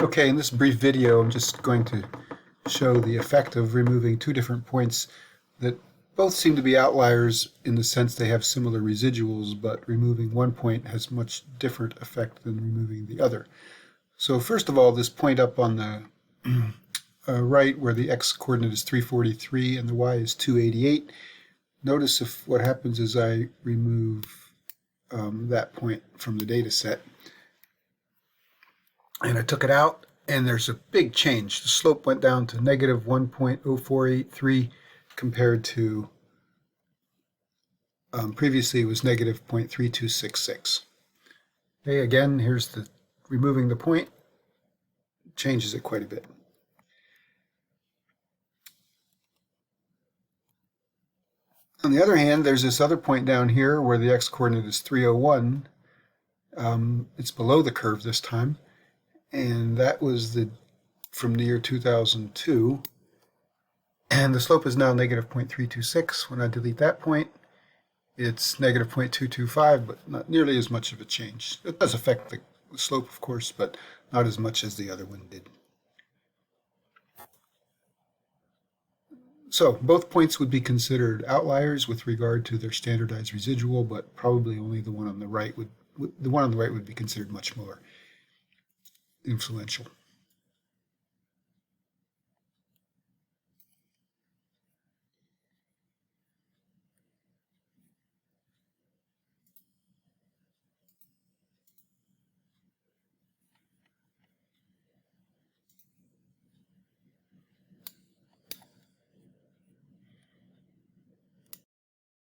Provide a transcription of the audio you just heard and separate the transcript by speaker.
Speaker 1: Okay, in this brief video, I'm just going to show the effect of removing two different points that both seem to be outliers in the sense they have similar residuals, but removing one point has much different effect than removing the other. So first of all, this point up on the right where the x-coordinate is 343 and the y is 288, notice if what happens is I remove that point from the data set. And I took it out, and there's a big change. The slope went down to negative 1.0483 compared to previously it was negative 0.3266. Okay, again, here's the removing the point, changes it quite a bit. On the other hand, there's this other point down here where the x-coordinate is 301. It's below the curve this time. And that was from the year 2002. And the slope is now negative 0.326. When I delete that point, it's negative 0.225, but not nearly as much of a change. It does affect the slope, of course, but not as much as the other one did. So both points would be considered outliers with regard to their standardized residual, but probably only the one on the right would be considered much more influential.